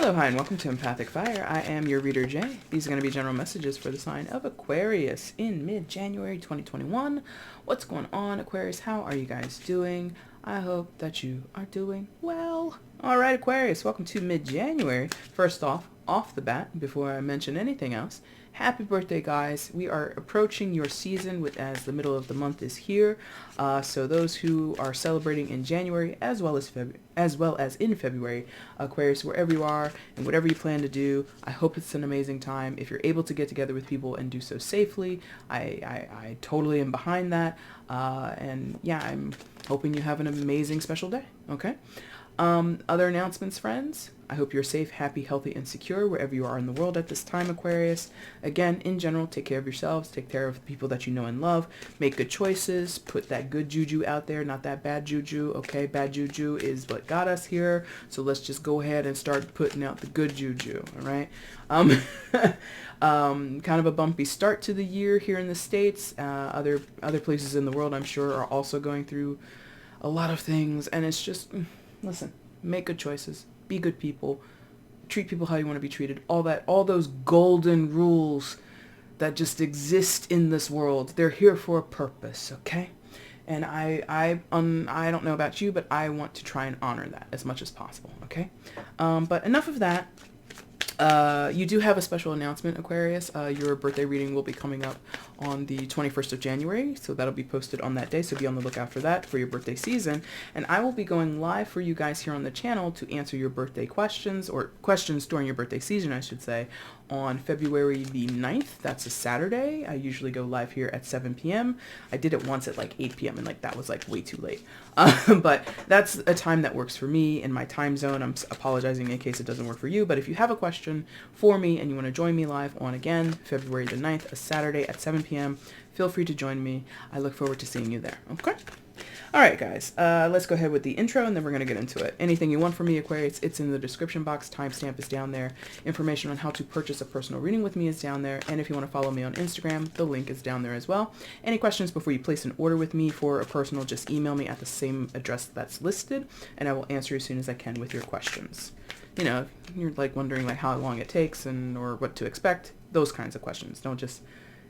Hello, hi, and welcome to EmpathicFire. I am your reader, Jay. These are going to be general messages for the sign of Aquarius in mid-January 2021. What's going on, Aquarius? How are you guys doing? I hope that you are doing well. All right, Aquarius, welcome to mid-January. First off the bat, before I mention anything else, happy birthday, guys. We are approaching your season as the middle of the month is here. So those who are celebrating in January as well as in February, Aquarius, wherever you are and whatever you plan to do, I hope it's an amazing time. If you're able to get together with people and do so safely, I totally am behind that. And yeah, I'm hoping you have an amazing special day. Okay. Other announcements, friends. I hope you're safe, happy, healthy, and secure wherever you are in the world at this time, Aquarius. Again, in general, take care of yourselves, take care of the people that you know and love, make good choices, put that good juju out there, not that bad juju, okay? Bad juju is what got us here, so let's just go ahead and start putting out the good juju, all right? Kind of a bumpy start to the year here in the States. Other places in the world, I'm sure, are also going through a lot of things, and it's just, listen, make good choices. Be good people. Treat people how you want to be treated. All those golden rules that just exist in this world. They're here for a purpose, okay? And I don't know about you, but I want to try and honor that as much as possible, okay? But enough of that. You do have a special announcement, Aquarius. Your birthday reading will be coming up on the 21st of January, so that'll be posted on that day, so be on the lookout for that for your birthday season. And I will be going live for you guys here on the channel to answer your birthday questions, or questions during your birthday season, I should say, on February the 9th. That's a Saturday. I usually go live here at 7 p.m. I did it once at like 8 p.m. and that was like way too late. But that's a time that works for me in my time zone. I'm apologizing in case it doesn't work for you, but if you have a question for me and you want to join me live on, again, February the 9th, a Saturday at 7 p.m., feel free to join me. I look forward to seeing you there. Okay? All right, guys, let's go ahead with the intro, and then we're going to get into it. Anything you want from me, Aquarius, it's in the description box. Timestamp is down there. Information on how to purchase a personal reading with me is down there. And if you want to follow me on Instagram, the link is down there as well. Any questions before you place an order with me for a personal, just email me at the same address that's listed, and I will answer as soon as I can with your questions. You know, you're like wondering like how long it takes or what to expect, those kinds of questions. Don't just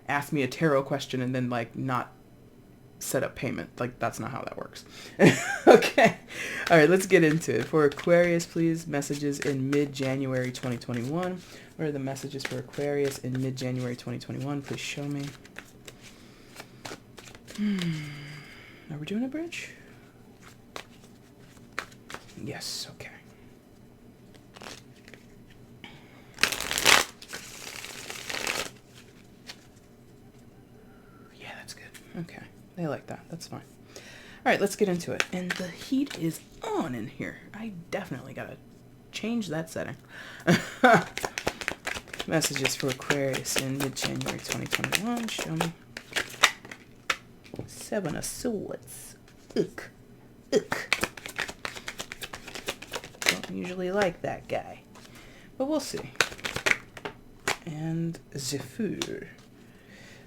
ask me a tarot question and then like not set up payment. Like, that's not how that works. Okay. All right, let's get into it. For Aquarius, please, messages in mid-January 2021. What are the messages for Aquarius in mid-January 2021? Please show me. Are we doing a bridge? Yes, okay. Yeah, that's good. Okay. They like that. That's fine. All right, let's get into it. And the heat is on in here. I definitely got to change that setting. Messages for Aquarius in mid-January 2021. Show me. Seven of Swords. Ick. Ick. Don't usually like that guy. But we'll see. And Zephyr.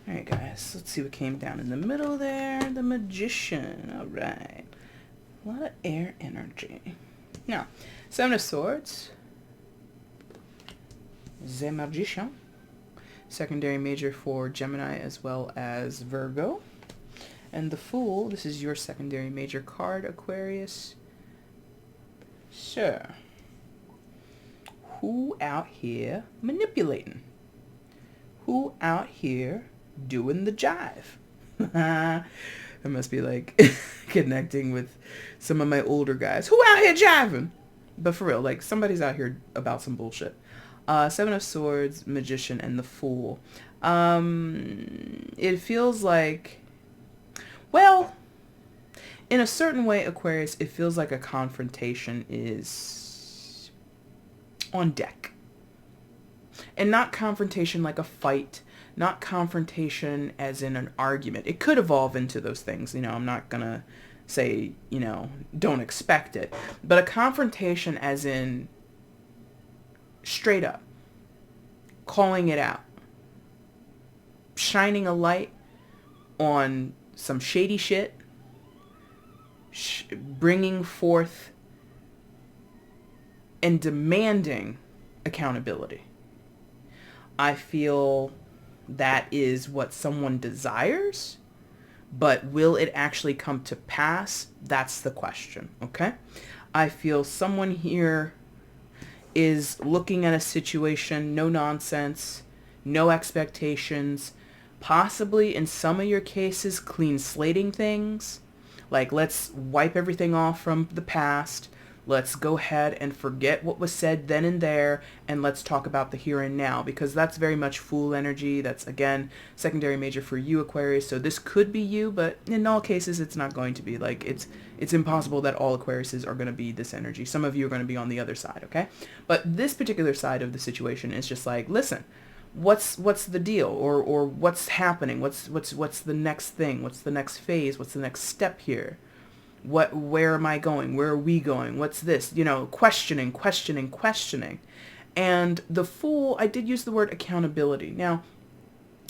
Alright, guys, let's see what came down in the middle there. The Magician. Alright. A lot of air energy. Now, Seven of Swords. The Magician. Secondary major for Gemini as well as Virgo. And the Fool. This is your secondary major card, Aquarius. So, who out here manipulating? Who out here doing the jive? I must be like connecting with some of my older guys. Who out here jiving? But for real, like, somebody's out here about some bullshit. Seven of Swords, Magician, and the Fool. It feels like, well, in a certain way, Aquarius, it feels like a confrontation is on deck. And not confrontation like a fight, not confrontation as in an argument. It could evolve into those things. You know, I'm not going to say, you know, don't expect it. But a confrontation as in straight up, calling it out, shining a light on some shady shit, bringing forth and demanding accountability. I feel that is what someone desires, but will it actually come to pass? That's the question, okay? I feel someone here is looking at a situation, no nonsense, no expectations, possibly in some of your cases clean slating things, like let's wipe everything off from the past. Let's go ahead and forget what was said then and there, and let's talk about the here and now, because that's very much Fool energy. That's, again, secondary major for you, Aquarius. So this could be you, but in all cases, it's not going to be. Like, it's impossible that all Aquariuses are going to be this energy. Some of you are going to be on the other side, okay? But this particular side of the situation is just like, listen, what's the deal, or what's happening? What's the next thing? What's the next phase? What's the next step here? Where am I going? Where are we going? What's this? Questioning. And the Fool, I did use the word accountability. Now,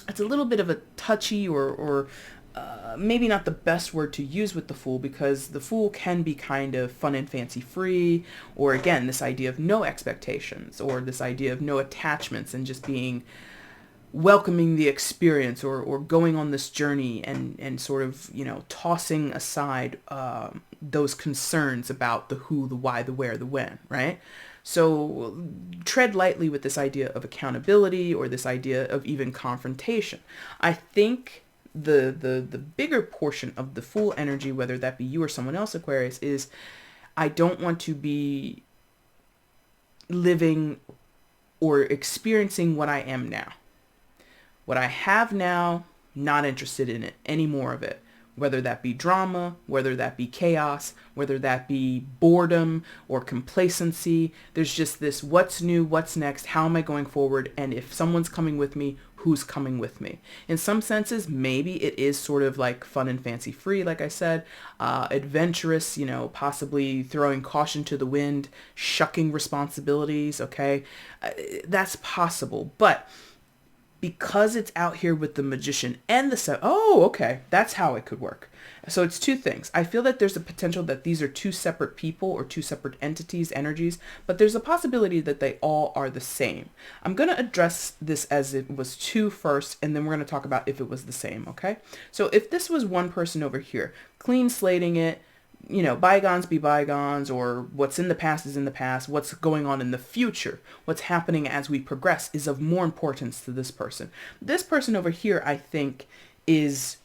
it's a little bit of a touchy or maybe not the best word to use with the Fool, because the Fool can be kind of fun and fancy free, or again, this idea of no expectations, or this idea of no attachments and just being welcoming the experience, or going on this journey and sort of, tossing aside those concerns about the who, the why, the where, the when, right? So tread lightly with this idea of accountability, or this idea of even confrontation. I think the bigger portion of the Fool energy, whether that be you or someone else, Aquarius, is I don't want to be living or experiencing what I am now. What I have now, not interested in it, any more of it. Whether that be drama, whether that be chaos, whether that be boredom or complacency. There's just this what's new, what's next, how am I going forward, and if someone's coming with me, who's coming with me? In some senses, maybe it is sort of like fun and fancy free, like I said, adventurous, possibly throwing caution to the wind, shucking responsibilities, okay? That's possible, but because it's out here with the Magician and the okay, that's how it could work. So it's two things. I feel that there's a potential that these are two separate people or two separate entities, energies, but there's a possibility that they all are the same. I'm going to address this as it was two first, and then we're going to talk about if it was the same, okay? So if this was one person over here, clean slating it, bygones be bygones, or what's in the past is in the past. What's going on in the future, what's happening as we progress, is of more importance to this person. This person over here, I think, is,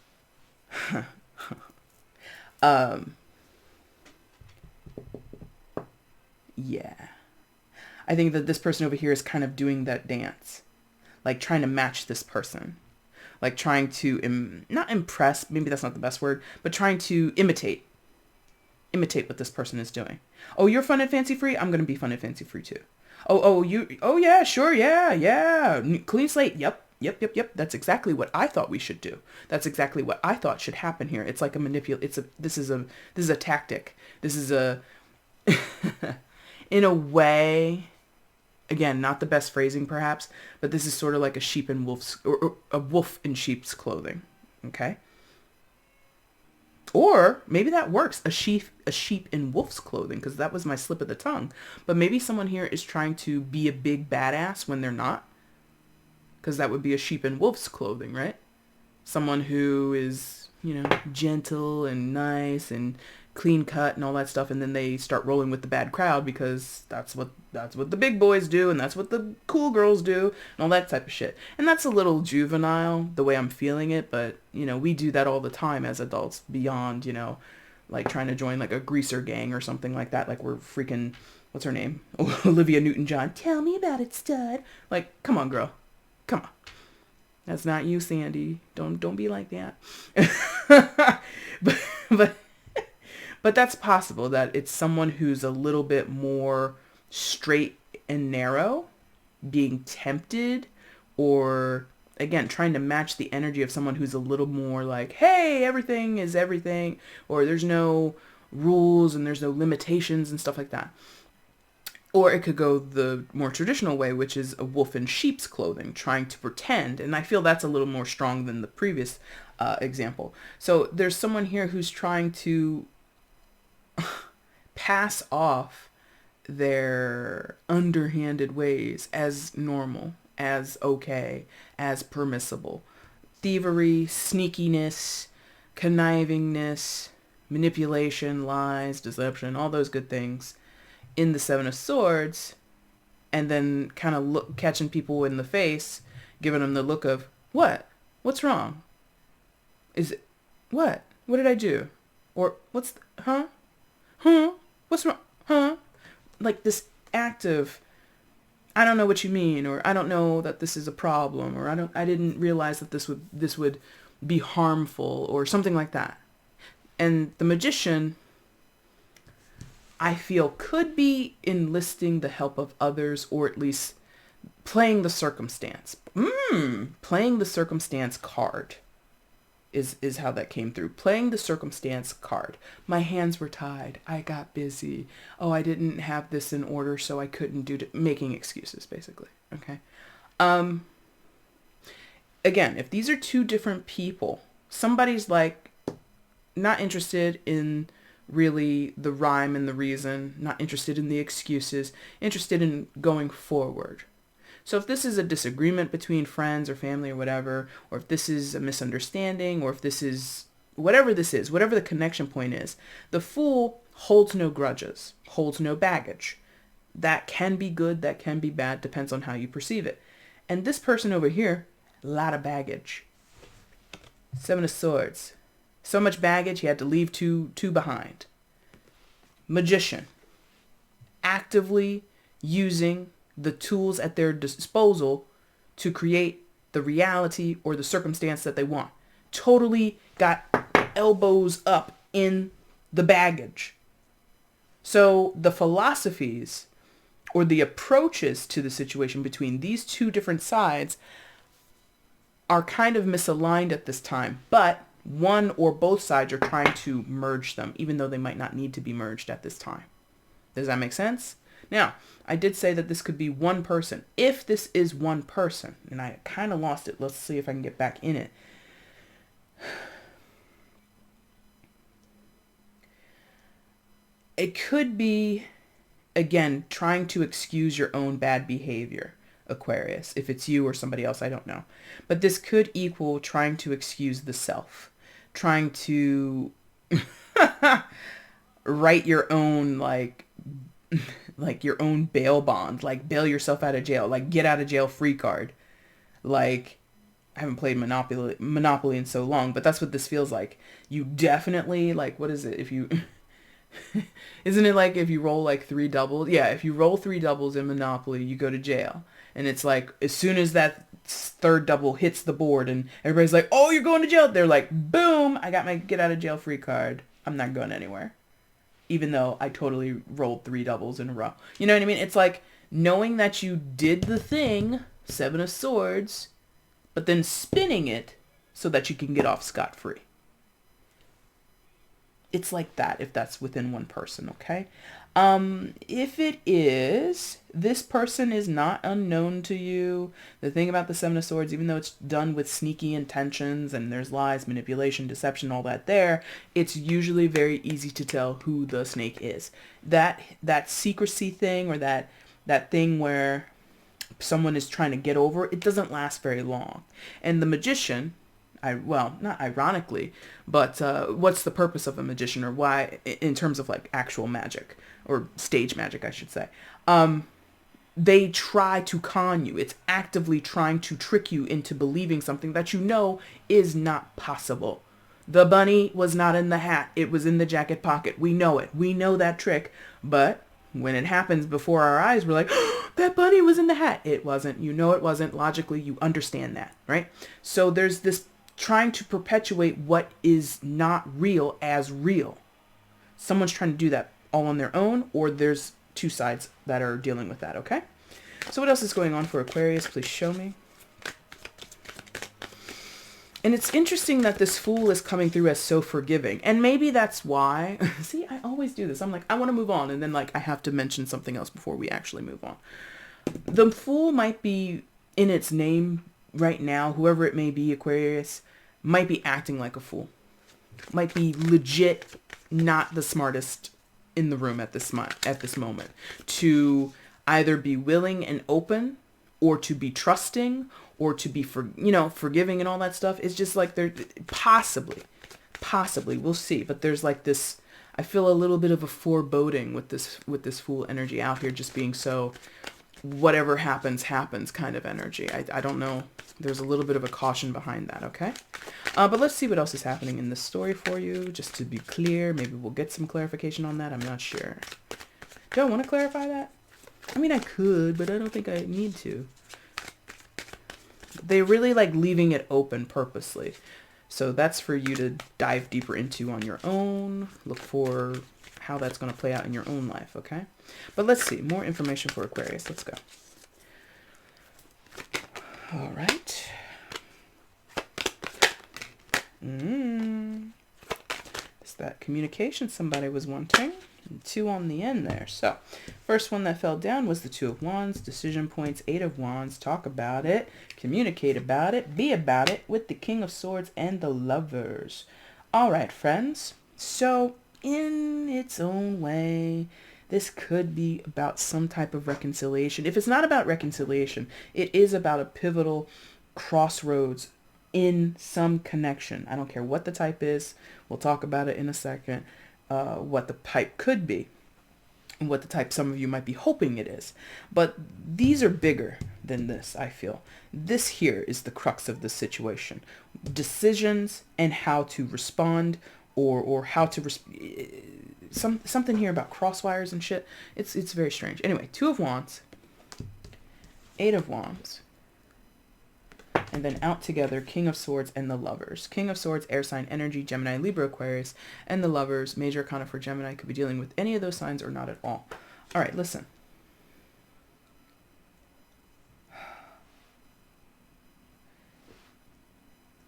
yeah. I think that this person over here is kind of doing that dance, like trying to match this person, like trying to, not impress, maybe that's not the best word, but trying to imitate what this person is doing. Oh, you're fun and fancy free? I'm going to be fun and fancy free too. Oh, yeah, sure, yeah. Clean slate, yep. That's exactly what I thought we should do. That's exactly what I thought should happen here. It's like this is a tactic. This is in a way, again, not the best phrasing perhaps, but this is sort of like or a wolf in sheep's clothing, okay? Or maybe that works, a sheep in wolf's clothing, because that was my slip of the tongue. But maybe someone here is trying to be a big badass when they're not, because that would be a sheep in wolf's clothing, right? Someone who is, gentle and nice and clean cut and all that stuff, and then they start rolling with the bad crowd because that's what the big boys do, and that's what the cool girls do, and all that type of shit. And that's a little juvenile, the way I'm feeling it, but we do that all the time as adults, beyond like trying to join like a greaser gang or something like that, like we're freaking, what's her name, Olivia Newton-John, tell me about it, stud. Like, come on, girl, come on. That's not you, Sandy. Don't be like that. But that's possible that it's someone who's a little bit more straight and narrow, being tempted, or again, trying to match the energy of someone who's a little more like, hey, everything is everything, or there's no rules and there's no limitations and stuff like that. Or it could go the more traditional way, which is a wolf in sheep's clothing, trying to pretend. And I feel that's a little more strong than the previous example. So there's someone here who's trying to pass off their underhanded ways as normal, as okay, as permissible. Thievery, sneakiness, connivingness, manipulation, lies, deception, all those good things in the Seven of Swords, and then kind of catching people in the face, giving them the look of, what? What's wrong? Is it, what? What did I do? Or, huh? Huh? What's wrong? Huh? Like this act of, I don't know what you mean, or I don't know that this is a problem, or I didn't realize that this would be harmful, or something like that. And the Magician, I feel, could be enlisting the help of others, or at least playing the circumstance. Playing the circumstance card is how that came through. Playing the circumstance card. My hands were tied. I got busy. Oh, I didn't have this in order, so I couldn't do it. Making excuses, basically. Okay. Again, if these are two different people, somebody's like not interested in really the rhyme and the reason, not interested in the excuses, interested in going forward. So if this is a disagreement between friends or family or whatever, or if this is a misunderstanding, or if this is whatever the connection point is, the Fool holds no grudges, holds no baggage. That can be good, that can be bad, depends on how you perceive it. And this person over here, a lot of baggage. Seven of Swords. So much baggage, he had to leave two behind. Magician. Actively using the tools at their disposal to create the reality or the circumstance that they want. Totally got elbows up in the baggage. So the philosophies or the approaches to the situation between these two different sides are kind of misaligned at this time, but one or both sides are trying to merge them, even though they might not need to be merged at this time. Does that make sense? Now, I did say that this could be one person. If this is one person, and I kind of lost it, let's see if I can get back in it. It could be, again, trying to excuse your own bad behavior, Aquarius. If it's you or somebody else, I don't know. But this could equal trying to excuse the self. Trying to write your own, like your own bail bond, like bail yourself out of jail, like get out of jail free card. Like, I haven't played Monopoly in so long, but that's what this feels like. You definitely, like, what is it? If you, isn't it like if you roll like 3 doubles? Yeah, if you roll 3 doubles in Monopoly, you go to jail. And it's like, as soon as that third double hits the board and everybody's like, oh, you're going to jail. They're like, boom, I got my get out of jail free card. I'm not going anywhere. Even though I totally rolled 3 doubles in a row. You know what I mean? It's like knowing that you did the thing, Seven of Swords, but then spinning it so that you can get off scot-free. It's like that if that's within one person, okay? If it is, this person is not unknown to you. The thing about the Seven of Swords, even though it's done with sneaky intentions and there's lies, manipulation, deception, all that there, it's usually very easy to tell who the snake is. That secrecy thing, or that thing where someone is trying to get over, it doesn't last very long. And the Magician, not ironically, but what's the purpose of a magician, or why, in terms of like actual magic, or stage magic, I should say. They try to con you. It's actively trying to trick you into believing something that you know is not possible. The bunny was not in the hat. It was in the jacket pocket. We know it. We know that trick. But when it happens before our eyes, we're like, oh, that bunny was in the hat. It wasn't. You know it wasn't. Logically, you understand that, right? So there's this trying to perpetuate what is not real as real. Someone's trying to do that all on their own, or there's two sides that are dealing with that, okay? So what else is going on for Aquarius? Please show me. And it's interesting that this Fool is coming through as so forgiving. And maybe that's why. See, I always do this. I'm like, I want to move on. And then like I have to mention something else before we actually move on. The Fool might be in its name right now, whoever it may be, Aquarius, might be acting like a fool. Might be legit not the smartest in the room at this moment to either be willing and open, or to be trusting, or to be forgiving and all that stuff. It's just like they're possibly, we'll see. But there's like this, I feel a little bit of a foreboding with this Fool energy out here, just being so whatever happens kind of energy. I don't know. There's a little bit of a caution behind that, okay? But let's see what else is happening in this story for you, just to be clear. Maybe we'll get some clarification on that. I'm not sure. Do I want to clarify that? I mean, I could, but I don't think I need to. They really like leaving it open purposely. So that's for you to dive deeper into on your own. Look for how that's going to play out in your own life, okay? But let's see. More information for Aquarius. Let's go. All right. It's that communication somebody was wanting. 2 on the end there. So first one that fell down was the 2 of Wands, decision points, 8 of Wands, talk about it, communicate about it, be about it, with the King of Swords and the Lovers. All right, friends. So in its own way, this could be about some type of reconciliation. If it's not about reconciliation, it is about a pivotal crossroads in some connection. I don't care what the type is. We'll talk about it in a second. What the type could be and what the type some of you might be hoping it is. But these are bigger than this, I feel. This here is the crux of the situation. Decisions and how to respond, or how to something here about crosswires and shit. It's very strange. Anyway, 2 of Wands, 8 of Wands, and then out together, King of Swords and the Lovers. King of Swords, air sign energy, Gemini, Libra, Aquarius, and the Lovers, major arcana for Gemini, could be dealing with any of those signs or not at all. All right, listen.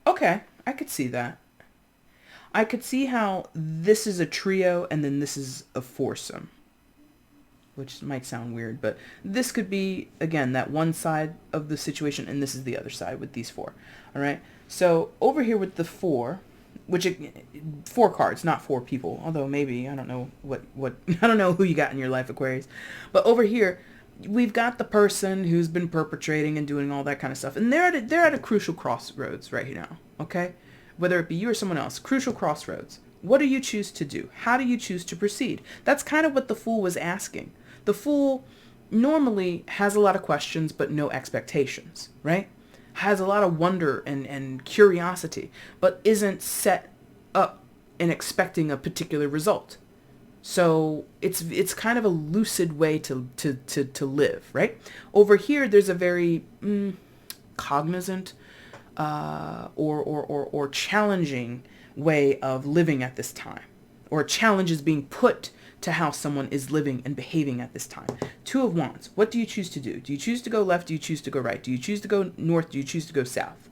Okay, I could see that. I could see how this is a trio and then this is a foursome, which might sound weird, but this could be, again, that one side of the situation, and this is the other side with these 4. All right. So over here with the 4, which 4 cards, not 4 people, although maybe, I don't know what I don't know who you got in your life, Aquarius, but over here we've got the person who's been perpetrating and doing all that kind of stuff, and they're at a crucial crossroads right now. Okay, whether it be you or someone else, crucial crossroads. What do you choose to do? How do you choose to proceed? That's kind of what the Fool was asking. The Fool normally has a lot of questions, but no expectations, right? Has a lot of wonder and curiosity, but isn't set up and expecting a particular result. So it's kind of a lucid way to live, right? Over here, there's a very cognizant or challenging way of living at this time, or a challenge is being put to how someone is living and behaving at this time. 2 of Wands. What do you choose to do? Do you choose to go left? Do you choose to go right? Do you choose to go north? Do you choose to go south?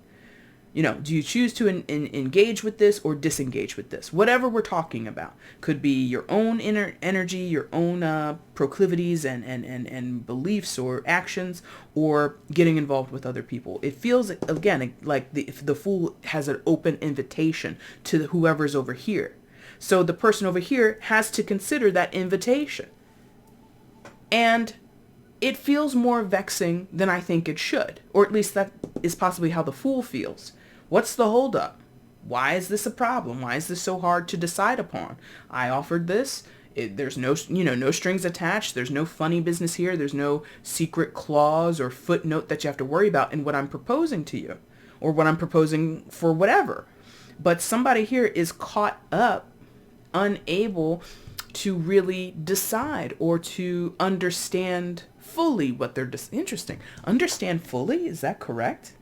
Do you choose to engage with this or disengage with this? Whatever we're talking about. Could be your own inner energy, your own proclivities and beliefs or actions, or getting involved with other people. It feels, again, like the Fool has an open invitation to whoever's over here. So the person over here has to consider that invitation. And it feels more vexing than I think it should. Or at least that is possibly how the Fool feels. What's the holdup? Why is this a problem? Why is this so hard to decide upon? I offered this. There's no strings attached. There's no funny business here. There's no secret clause or footnote that you have to worry about in what I'm proposing to you, or what I'm proposing for whatever. But somebody here is caught up, unable to really decide or to understand fully what they're interesting. Understand fully? Is that correct?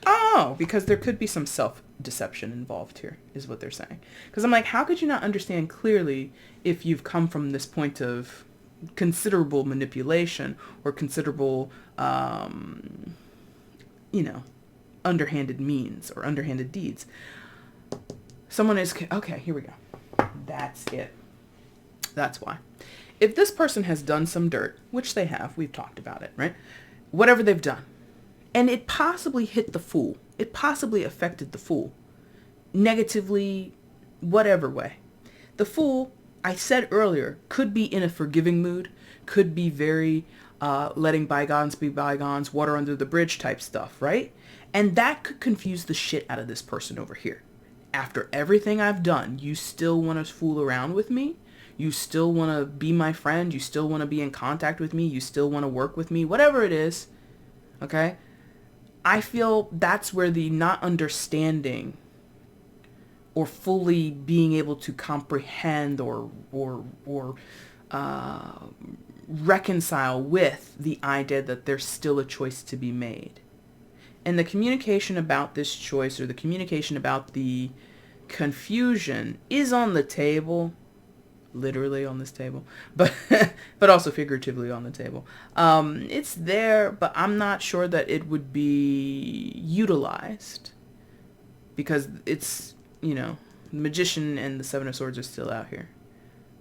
Oh, because there could be some self-deception involved here, is what they're saying. Because I'm like, how could you not understand clearly if you've come from this point of considerable manipulation or considerable, underhanded means or underhanded deeds? Someone is, okay, here we go. That's it. That's why. If this person has done some dirt, which they have, we've talked about it, right? Whatever they've done, and it possibly hit the Fool, it possibly affected the Fool, negatively, whatever way, The Fool, I said earlier, could be in a forgiving mood, could be very letting bygones be bygones, water under the bridge type stuff, right? And that could confuse the shit out of this person over here. After everything I've done, you still want to fool around with me? You still want to be my friend? You still want to be in contact with me? You still want to work with me? Whatever it is, okay? I feel that's where the not understanding or fully being able to comprehend or reconcile with the idea that there's still a choice to be made. And the communication about this choice, or the communication about the confusion, is on the table, literally on this table, but but also figuratively on the table. It's there, but I'm not sure that it would be utilized, because it's, the Magician and the Seven of Swords are still out here,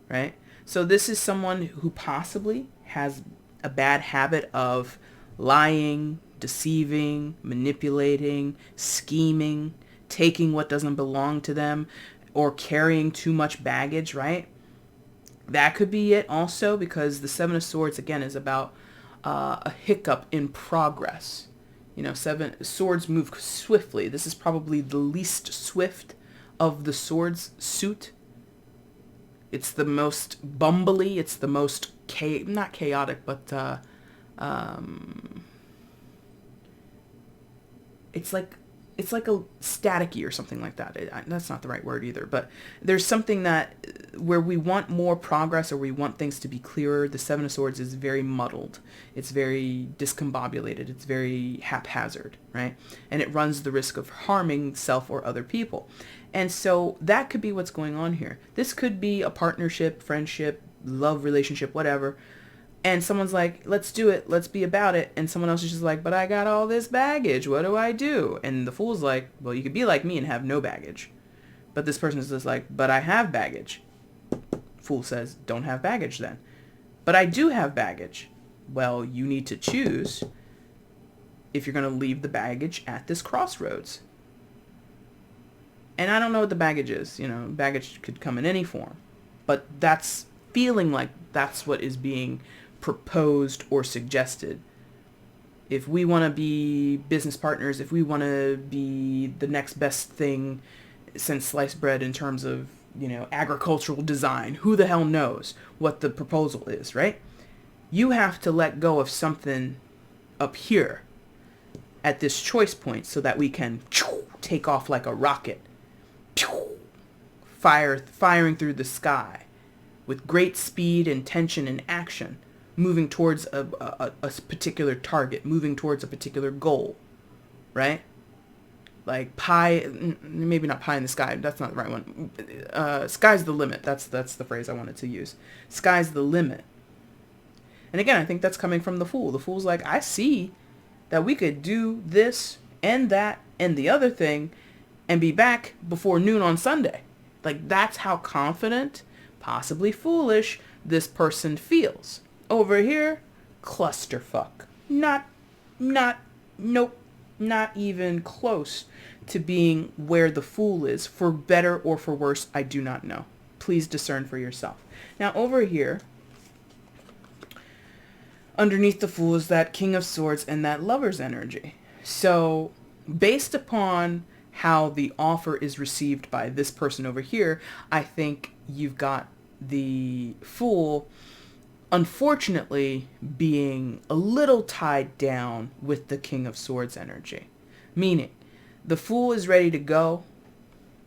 right? So this is someone who possibly has a bad habit of lying, deceiving, manipulating, scheming, taking what doesn't belong to them, or carrying too much baggage, right? That could be it also, because the Seven of Swords, again, is about a hiccup in progress. Seven swords move swiftly. This is probably the least swift of the swords suit. It's the most bumbly. It's the most not chaotic, but it's like a staticky or something like that. That's not the right word either. But there's something that where we want more progress, or we want things to be clearer. The Seven of Swords is very muddled. It's very discombobulated. It's very haphazard, right? And it runs the risk of harming self or other people. And so that could be what's going on here. This could be a partnership, friendship, love relationship, whatever. And someone's like, let's do it. Let's be about it. And someone else is just like, but I got all this baggage. What do I do? And the Fool's like, well, you could be like me and have no baggage. But this person is just like, but I have baggage. Fool says, don't have baggage then. But I do have baggage. Well, you need to choose if you're going to leave the baggage at this crossroads. And I don't know what the baggage is. Baggage could come in any form. But that's feeling like that's what is being proposed or suggested. If we want to be business partners, if we want to be the next best thing since sliced bread in terms of, agricultural design, who the hell knows what the proposal is, right? You have to let go of something up here at this choice point so that we can take off like a rocket, firing through the sky with great speed and tension and action, moving towards a particular target, moving towards a particular goal, right? Like pie, maybe not pie in the sky. That's not the right one. Sky's the limit. That's the phrase I wanted to use. Sky's the limit. And again, I think that's coming from the Fool. The Fool's like, I see that we could do this and that and the other thing and be back before noon on Sunday. Like, that's how confident, possibly foolish, this person feels. Over here, clusterfuck. Nope, not even close to being where the Fool is. For better or for worse, I do not know. Please discern for yourself. Now, over here, underneath the Fool is that King of Swords and that Lover's energy. So, based upon how the offer is received by this person over here, I think you've got the Fool, unfortunately, being a little tied down with the King of Swords energy. Meaning, the Fool is ready to go,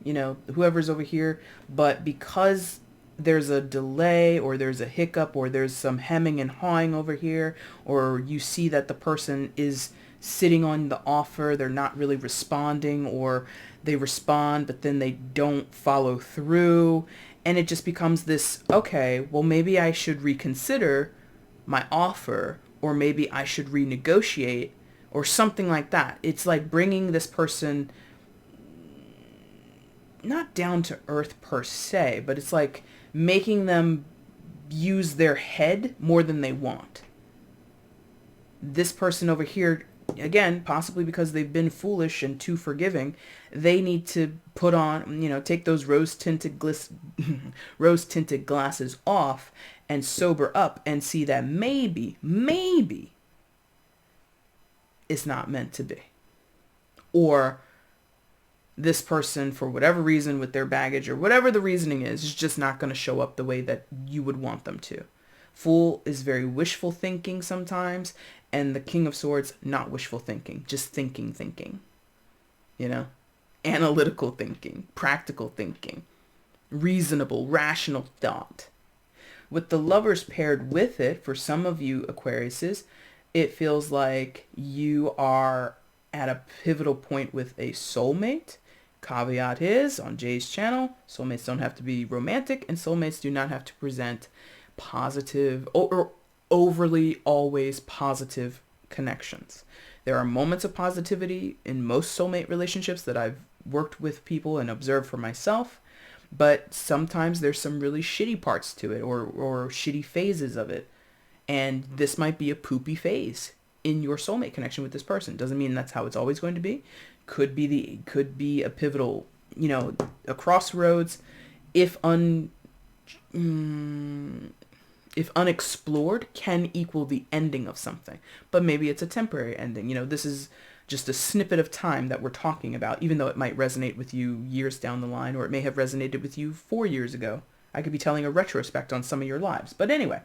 whoever's over here, but because there's a delay, or there's a hiccup, or there's some hemming and hawing over here, or you see that the person is sitting on the offer, they're not really responding, or they respond but then they don't follow through, and it just becomes this, okay, well, maybe I should reconsider my offer, or maybe I should renegotiate, or something like that. It's like bringing this person not down to earth per se, but it's like making them use their head more than they want. This person over here again, possibly because they've been foolish and too forgiving, they need to put on, take those rose tinted glasses off and sober up and see that maybe it's not meant to be. Or this person, for whatever reason with their baggage or whatever the reasoning is just not going to show up the way that you would want them to. Fool is very wishful thinking sometimes, and the King of Swords, not wishful thinking, just thinking, analytical thinking, practical thinking, reasonable, rational thought. With the Lovers paired with it, for some of you Aquariuses, it feels like you are at a pivotal point with a soulmate. Caveat is, on Jay's channel, soulmates don't have to be romantic, and soulmates do not have to present positive or overly always positive connections. There are moments of positivity in most soulmate relationships that I've worked with people and observed for myself, but sometimes there's some really shitty parts to it or shitty phases of it. And this might be a poopy phase in your soulmate connection with this person. Doesn't mean that's how it's always going to be. Could be a pivotal, a crossroads if unexplored can equal the ending of something. But maybe it's a temporary ending. This is just a snippet of time that we're talking about, even though it might resonate with you years down the line, or it may have resonated with you 4 years ago. I could be telling a retrospect on some of your lives. But anyway,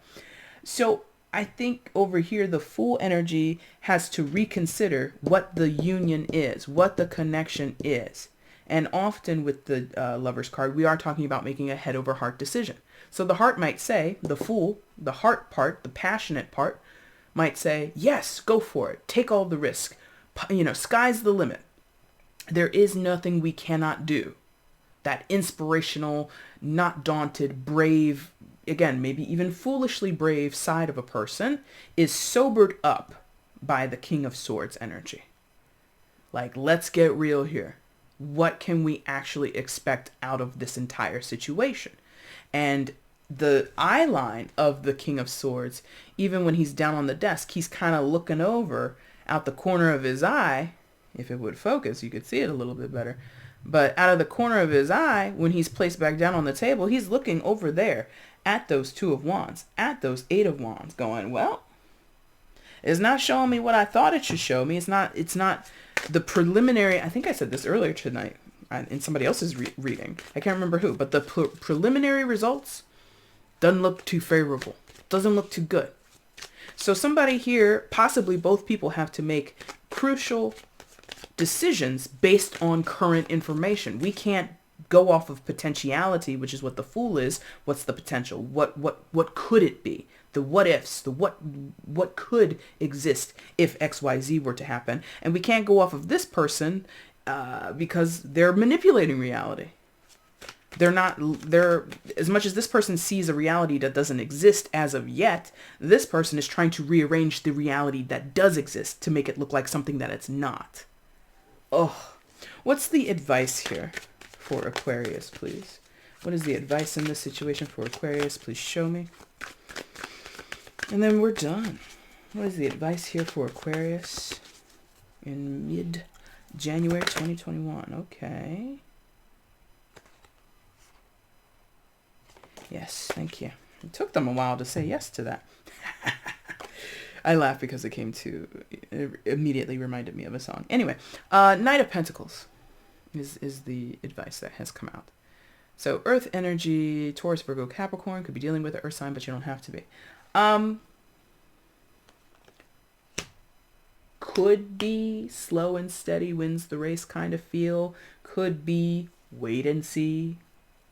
so I think over here, the Fool energy has to reconsider what the union is, what the connection is. And often with the Lover's card, we are talking about making a head over heart decision. So the heart might say, the Fool, the heart part, the passionate part, might say, yes, go for it. Take all the risk. Sky's the limit. There is nothing we cannot do. That inspirational, not daunted, brave, again, maybe even foolishly brave side of a person is sobered up by the King of Swords energy. Like, let's get real here. What can we actually expect out of this entire situation? And the eye line of the King of Swords, even when he's down on the desk, he's kind of looking over out the corner of his eye. If it would focus, you could see it a little bit better. But out of the corner of his eye, when he's placed back down on the table, he's looking over there at those 2 of Wands, at those 8 of Wands, going, well, it's not showing me what I thought it should show me. It's not the preliminary. I think I said this earlier tonight in somebody else's reading. I can't remember who, but the preliminary results doesn't look too favorable. Doesn't look too good. So somebody here, possibly both people, have to make crucial decisions based on current information. We can't go off of potentiality, which is what the Fool is. What's the potential? What could it be? The what ifs, the what could exist if XYZ were to happen. And we can't go off of this person because they're manipulating reality. They're as much as this person sees a reality that doesn't exist as of yet, this person is trying to rearrange the reality that does exist to make it look like something that it's not. Oh, what's the advice here for Aquarius, please? What is the advice in this situation for Aquarius? Please show me. And then we're done. What is the advice here for Aquarius in mid-January 2021? Okay. Yes, thank you. It took them a while to say yes to that. I laugh because it immediately reminded me of a song. Anyway, Knight of Pentacles is the advice that has come out. So Earth energy, Taurus, Virgo, Capricorn, could be dealing with an Earth sign, but you don't have to be. Could be slow and steady wins the race kind of feel. Could be wait and see,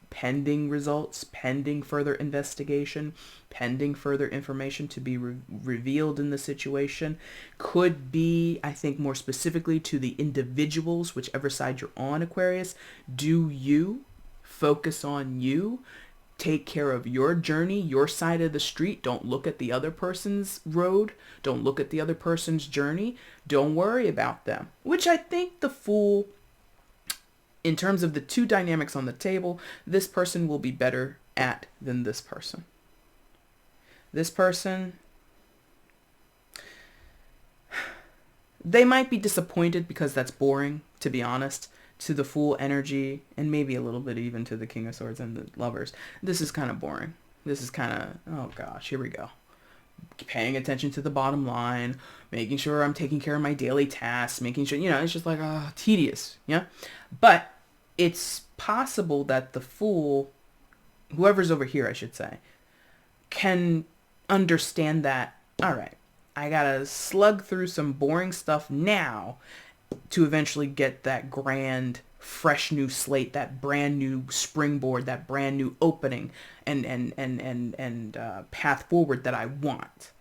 pending results, pending further investigation, pending further information to be revealed in the situation. Could be, I think more specifically to the individuals, whichever side you're on, Aquarius. Do you focus on you? Take care of your journey, your side of the street. Don't look at the other person's road. Don't look at the other person's journey. Don't worry about them. Which I think the Fool, in terms of the two dynamics on the table, this person will be better at than this person. This person, They might be disappointed because that's boring, to be honest, to the Fool energy, and maybe a little bit even to the King of Swords and the Lovers. This is kind of boring. This is kind of, oh gosh, here we go. Paying attention to the bottom line, making sure I'm taking care of my daily tasks, making sure, it's just like, tedious, yeah? But it's possible that the Fool, whoever's over here, I should say, can understand that, all right, I gotta slug through some boring stuff now to eventually get that grand, fresh new slate, that brand new springboard, that brand new opening and path forward that I want.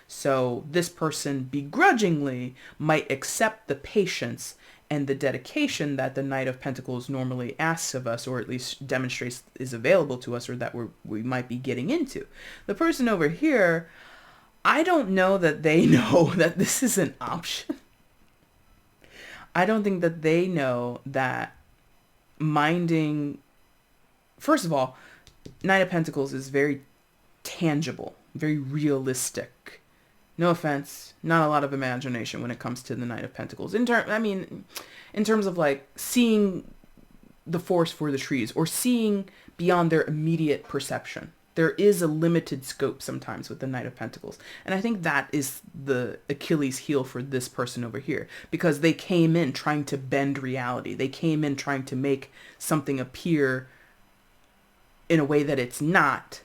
So this person begrudgingly might accept the patience and the dedication that the Knight of Pentacles normally asks of us, or at least demonstrates is available to us, or that we might be getting into. The person over here, I don't know that they know that this is an option. I don't think that they know that minding, first of all, Knight of Pentacles is very tangible, very realistic. No offense, not a lot of imagination when it comes to the Knight of Pentacles. In terms of like seeing the forest for the trees or seeing beyond their immediate perception. There is a limited scope sometimes with the Knight of Pentacles. And I think that is the Achilles heel for this person over here, because they came in trying to bend reality. They came in trying to make something appear in a way that it's not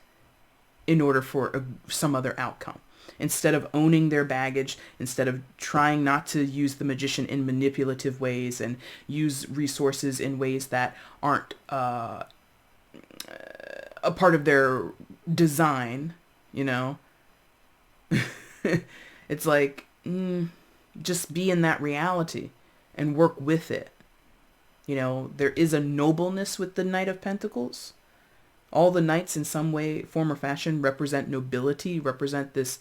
in order for some other outcome. Instead of owning their baggage, instead of trying not to use the Magician in manipulative ways and use resources in ways that aren't a part of their design, it's like, just be in that reality and work with it. There is a nobleness with the Knight of Pentacles. All the knights in some way, form, or fashion represent nobility, represent this,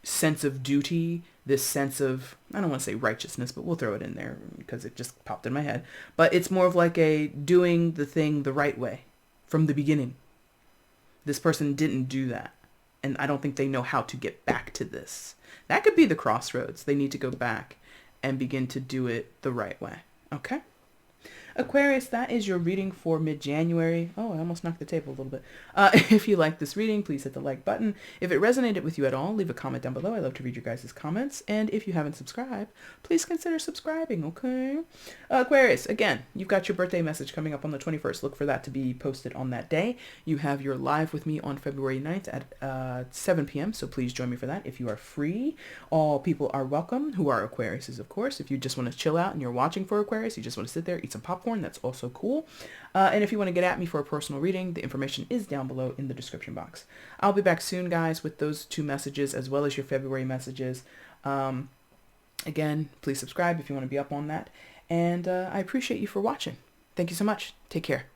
sense of duty, this sense of, I don't want to say righteousness, but we'll throw it in there because it just popped in my head. But it's more of like a doing the thing the right way from the beginning. This person didn't do that. And I don't think they know how to get back to this. That could be the crossroads. They need to go back and begin to do it the right way. Okay? Aquarius, that is your reading for mid-January. Oh, I almost knocked the table a little bit. If you like this reading, please hit the like button. If it resonated with you at all, leave a comment down below. I love to read your guys' comments. And if you haven't subscribed, please consider subscribing, okay? Aquarius, again, you've got your birthday message coming up on the 21st. Look for that to be posted on that day. You have your live with me on February 9th at 7 p.m., so please join me for that if you are free. All people are welcome who are Aquariuses, of course. If you just want to chill out and you're watching for Aquarius, you just want to sit there, eat some popcorn, that's also cool. And if you want to get at me for a personal reading, the information is down below in the description box. I'll be back soon, guys, with those 2 messages as well as your February messages. Again, please subscribe if you want to be up on that. And I appreciate you for watching. Thank you so much. Take care.